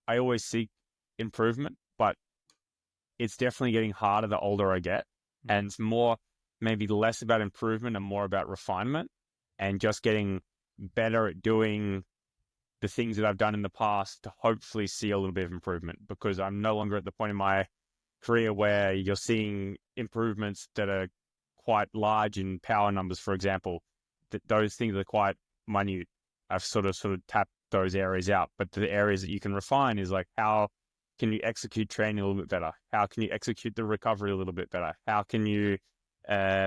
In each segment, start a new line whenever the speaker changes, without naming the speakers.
I always seek improvement, but it's definitely getting harder the older I get. And it's more, maybe less about improvement and more about refinement and just getting better at doing the things that I've done in the past to hopefully see a little bit of improvement, because I'm no longer at the point in my career where you're seeing improvements that are quite large in power numbers, for example. That those things are quite minute. I've sort of tapped those areas out, but the areas that you can refine is like, how can you execute training a little bit better? How can you execute the recovery a little bit better? How can you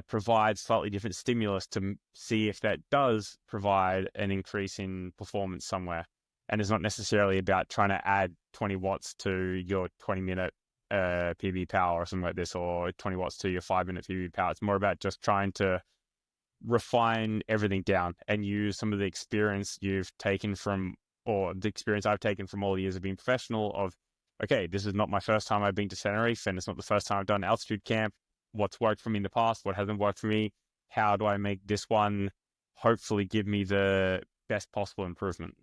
provide slightly different stimulus to see if that does provide an increase in performance somewhere? And it's not necessarily about trying to add 20 watts to your 20-minute PB power or something like this, or 20 watts to your 5-minute PB power. It's more about just trying to refine everything down and use some of the experience you've taken from, or the experience I've taken from all the years of being professional of, okay, this is not my first time I've been to Tenerife, and it's not the first time I've done altitude camp. What's worked for me in the past? What hasn't worked for me? How do I make this one hopefully give me the best possible improvement?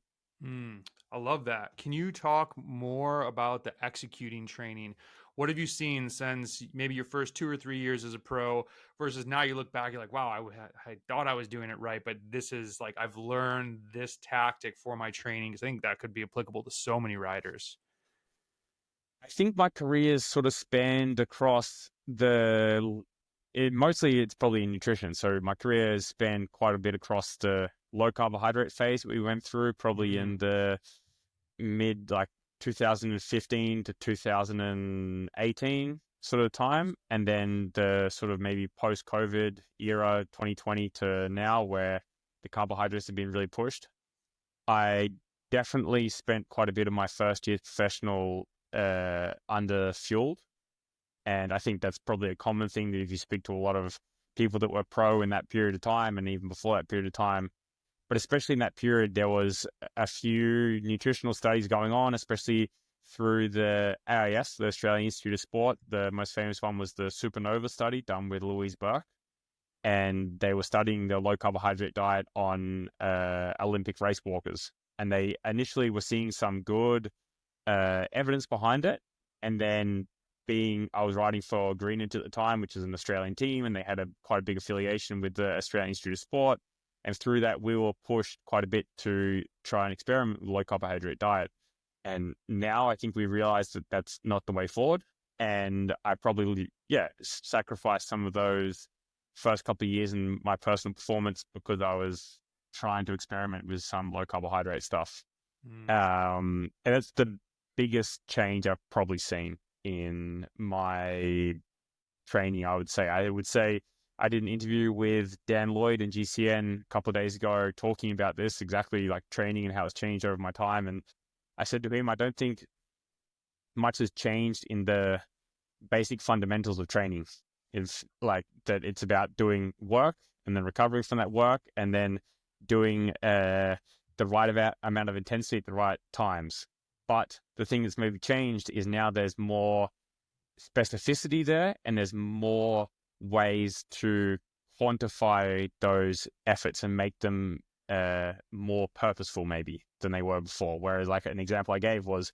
I love that. Can you talk more about the executing training? What have you seen since maybe your first 2 or 3 years as a pro versus now you look back, you're like, wow, I thought I was doing it right, but this is like, I've learned this tactic for my training. 'Cause I think that could be applicable to so many riders.
I think my career is sort of spanned across mostly it's probably in nutrition. So my career has spanned quite a bit across the low carbohydrate phase that we went through, probably in the mid, like 2015 to 2018 sort of time. And then the sort of maybe post-COVID era, 2020 to now, where the carbohydrates have been really pushed. I definitely spent quite a bit of my first year professional under fueled. And I think that's probably a common thing that if you speak to a lot of people that were pro in that period of time, and even before that period of time, but especially in that period, there was a few nutritional studies going on, especially through the AIS, the Australian Institute of Sport. The most famous one was the Supernova study done with Louise Burke. And they were studying the low carbohydrate diet on Olympic race walkers. And they initially were seeing some good evidence behind it. And then I was riding for Greenwich at the time, which is an Australian team, and they had quite a big affiliation with the Australian Institute of Sport. And through that, we were pushed quite a bit to try and experiment with low carbohydrate diet. And now I think we realized that that's not the way forward. And I probably, sacrificed some of those first couple of years in my personal performance because I was trying to experiment with some low carbohydrate stuff. And that's the biggest change I've probably seen in my training. I would say I did an interview with Dan Lloyd in GCN a couple of days ago talking about this, exactly like training and how it's changed over my time. And I said to him, I don't think much has changed in the basic fundamentals of training. It's like that it's about doing work and then recovering from that work and then doing the right amount of intensity at the right times. But the thing that's maybe changed is now there's more specificity there, and there's more ways to quantify those efforts and make them more purposeful maybe than they were before. Whereas like an example I gave was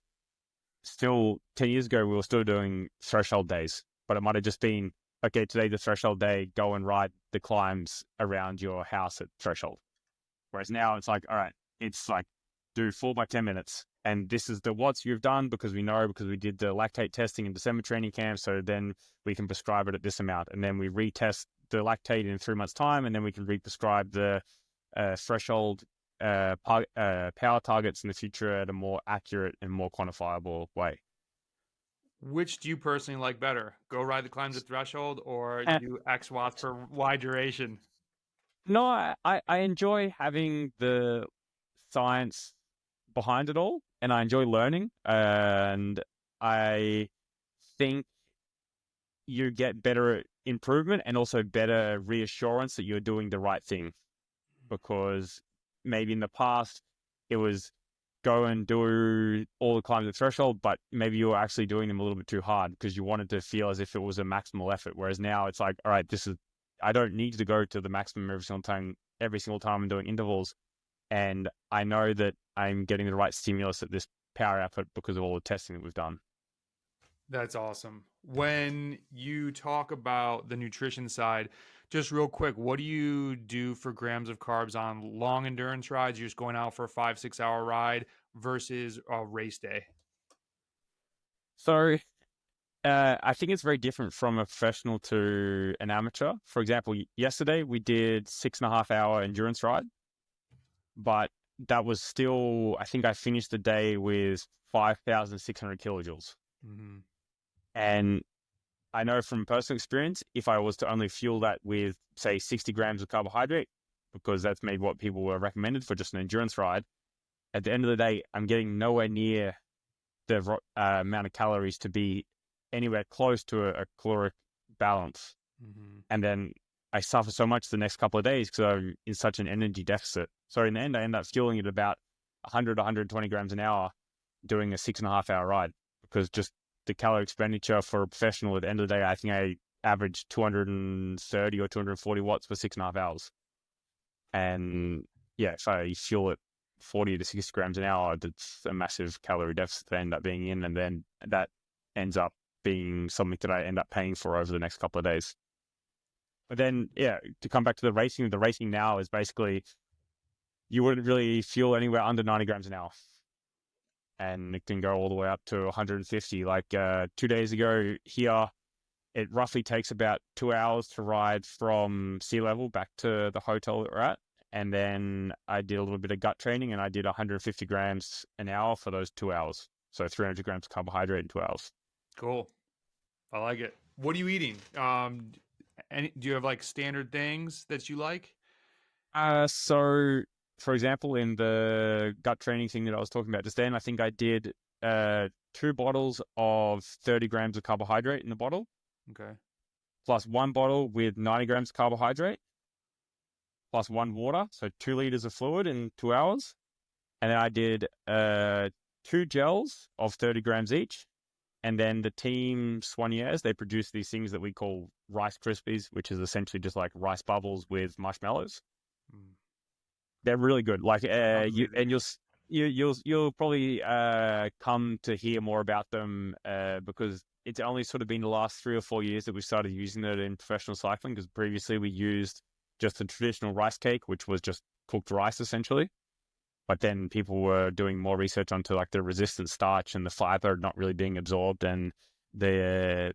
still 10 years ago, we were still doing threshold days, but it might have just been, okay, today the threshold day, go and ride the climbs around your house at threshold. Whereas now it's like, all right, it's like do 4 by 10 minutes. And this is the watts you've done because we did the lactate testing in December training camp. So then we can prescribe it at this amount. And then we retest the lactate in 3 months' time. And then we can re-prescribe the threshold power targets in the future at a more accurate and more quantifiable way.
Which do you personally like better? Go ride the climbs at threshold or
Uh,
do X watts for wide duration?
No, I enjoy having the science behind it all, and I enjoy learning. And I think you get better improvement and also better reassurance that you're doing the right thing. Because maybe in the past it was go and do all the climbs at threshold, but maybe you were actually doing them a little bit too hard because you wanted to feel as if it was a maximal effort. Whereas now it's like, all right, I don't need to go to the maximum every single time I'm doing intervals. And I know that I'm getting the right stimulus at this power output because of all the testing that we've done.
That's awesome. When you talk about the nutrition side, just real quick, what do you do for grams of carbs on long endurance rides? You're just going out for a 5-6 hour ride versus a race day.
So I think it's very different from a professional to an amateur. For example, yesterday we did 6.5 hour endurance ride, but that was still, I think I finished the day with 5,600 kilojoules.
Mm-hmm.
And I know from personal experience, if I was to only fuel that with, say, 60 grams of carbohydrate, because that's maybe what people were recommended for just an endurance ride, at the end of the day, I'm getting nowhere near the amount of calories to be anywhere close to a caloric balance.
Mm-hmm.
And then I suffer so much the next couple of days because I'm in such an energy deficit. So in the end, I end up fueling at about 100, 120 grams an hour doing a 6.5 hour ride, because just the calorie expenditure for a professional at the end of the day, I think I average 230 or 240 watts for 6.5 hours. And yeah, if I fuel at 40 to 60 grams an hour, that's a massive calorie deficit to end up being in. And then that ends up being something that I end up paying for over the next couple of days. But then, yeah, to come back to the racing now is basically, you wouldn't really fuel anywhere under 90 grams an hour. And it can go all the way up to 150. Like 2 days ago here, it roughly takes about 2 hours to ride from sea level back to the hotel that we're at. And then I did a little bit of gut training, and I did 150 grams an hour for those 2 hours. So 300 grams of carbohydrate in 2 hours.
Cool. I like it. What are you eating? Do you have like standard things that you like?
So for example, in the gut training thing that I was talking about just then, I think I did 2 bottles of 30 grams of carbohydrate in the bottle,
Okay.
plus 1 bottle with 90 grams of carbohydrate, plus 1 water, so 2 liters of fluid in 2 hours. And then I did 2 gels of 30 grams each. And then the team soigneurs, they produce these things that we call Rice Krispies, which is essentially just like rice bubbles with marshmallows.
Mm.
They're really good. Like
Amazing.
you'll probably come to hear more about them because it's only sort of been the last 3 or 4 years that we started using it in professional cycling. Because previously we used just the traditional rice cake, which was just cooked rice essentially. But then people were doing more research onto like the resistant starch and the fiber not really being absorbed, and the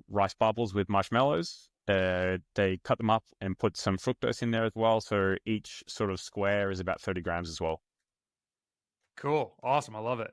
rice bubbles with marshmallows. They cut them up and put some fructose in there as well. So each sort of square is about 30 grams as well.
Cool. Awesome. I love it.